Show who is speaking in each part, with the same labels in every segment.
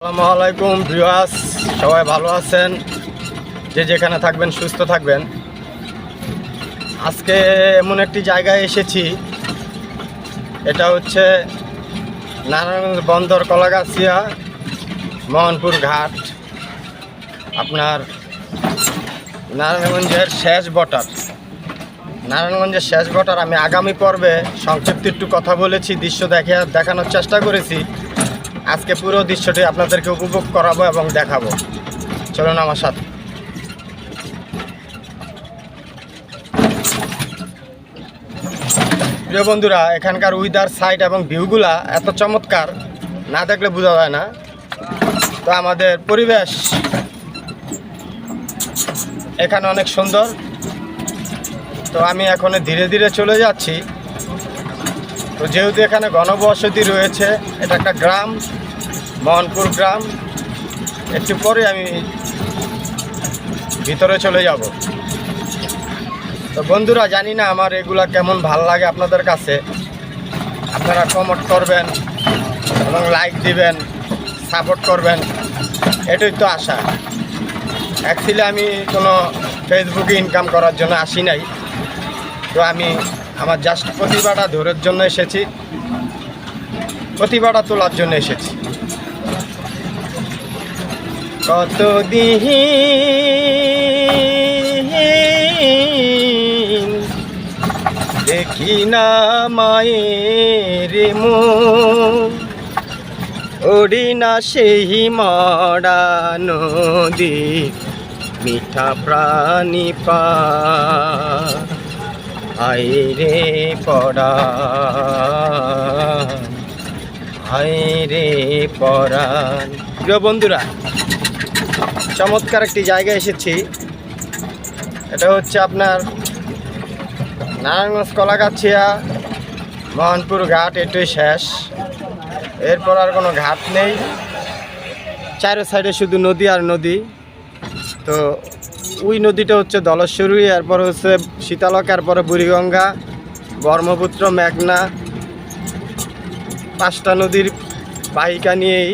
Speaker 1: আসসালামু আলাইকুম ভিউয়ার্স, সবাই ভালো আছেন? যে যেখানে থাকবেন সুস্থ থাকবেন। আজকে এমন একটি জায়গায় এসেছি, এটা হচ্ছে নারায়ণগঞ্জ বন্দর কলাগাছিয়া মোহনপুর ঘাট। আপনার নারায়ণগঞ্জের শেষ বর্ডার। নারায়ণগঞ্জের শেষ বর্ডার। আমি আগামী পর্বে সংক্ষিপ্ত একটু কথা বলেছি, দৃশ্য দেখানোর চেষ্টা করেছি। আজকে পুরো দৃশ্যটি আপনাদেরকে উপভোগ করাবো এবং দেখাবো। চলুন আমার সাথে। প্রিয় বন্ধুরা, এখানকার উইদার সাইড এবং ভিউগুলা এত চমৎকার, না দেখলে বোঝা যায় না। তো আমাদের পরিবেশ এখানে অনেক সুন্দর। তো আমি এখন ধীরে ধীরে চলে যাচ্ছি। তো যেহেতু এখানে ঘনবসতি রয়েছে, এটা একটা গ্রাম, মোহনপুর গ্রাম। একটু পরে আমি ভিতরে চলে যাব। তো বন্ধুরা, জানি না আমার এগুলা কেমন ভাল লাগে আপনাদের কাছে। আপনারা কমেন্ট করবেন এবং লাইক দিবেন, সাপোর্ট করবেন, এটাই তো আশা। অ্যাকচুয়ালি আমি কোনো ফেসবুকে ইনকাম করার জন্য আসি নাই। তো আমি আমার জাস্ট প্রতিভাটা ধরার জন্য এসেছি, প্রতিভাটা তোলার জন্য এসেছি। কতদিন দেখি না মায়ের মুখ, ওড়ি না সেই মরা নদী মিঠা প্রাণী পা আইরে পরাণ, আইরে পরাণ। প্রিয় বন্ধুরা, চমৎকার একটি জায়গায় এসেছি। এটা হচ্ছে আপনার নারায়ণগঞ্জ কলাগাছিয়া মোহনপুর ঘাট। এটাই শেষ, এরপর আর কোনো ঘাট নেই। চারো সাইডে শুধু নদী আর নদী। তো ওই নদীটা হচ্ছে ধলেশ্বরী, এরপর হচ্ছে শীতলক, এরপরে বুড়িগঙ্গা, ব্রহ্মপুত্র, মেঘনা। 5টা নদীর বাহিকা নিয়েই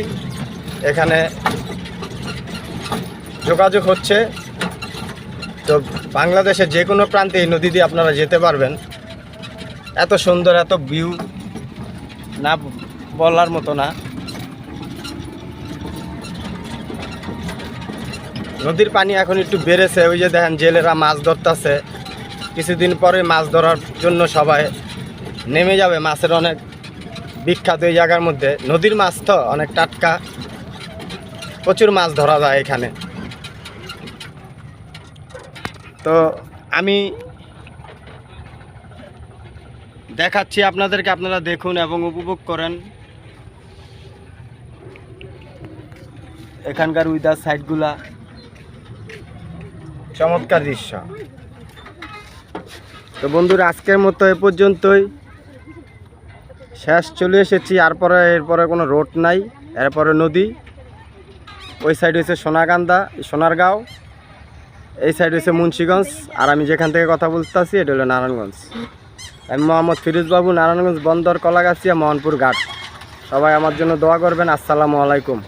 Speaker 1: এখানে যোগাযোগ হচ্ছে। তো বাংলাদেশের যে কোনো প্রান্তে এই নদী দিয়ে আপনারা যেতে পারবেন। এত সুন্দর, এত ভিউ, না বলার মতো না। নদীর পানি এখন একটু বেড়েছে। ওই যে দেখেন, জেলেরা মাছ ধরতেছে। কিছুদিন পরে মাছ ধরার জন্য সবাই নেমে যাবে। মাছের অনেক বিখ্যাত এই জায়গার মধ্যে। নদীর মাছ তো অনেক টাটকা, প্রচুর মাছ ধরা যায় এখানে। তো আমি দেখাচ্ছি আপনাদেরকে, আপনারা দেখুন এবং উপভোগ করেন। এখানকার উইদার সাইডগুলা চমৎকার দৃশ্য। তো বন্ধুরা, আজকের মতো এ পর্যন্তই। শেষ চলে এসেছি। এরপরে কোনো রোড নাই, এরপরে নদী। ওই সাইড হচ্ছে সোনারগাঁও, এই সাইড হচ্ছে মুন্সিগঞ্জ। আর আমি যেখান থেকে কথা বলতেছি এটা হলো নারায়ণগঞ্জ। আমি মোহাম্মদ ফিরোজ বাবু, নারায়ণগঞ্জ বন্দর কলাগাছিয়া মোহনপুর ঘাট। সবাই আমার জন্য দোয়া করবেন। আসসালামু আলাইকুম।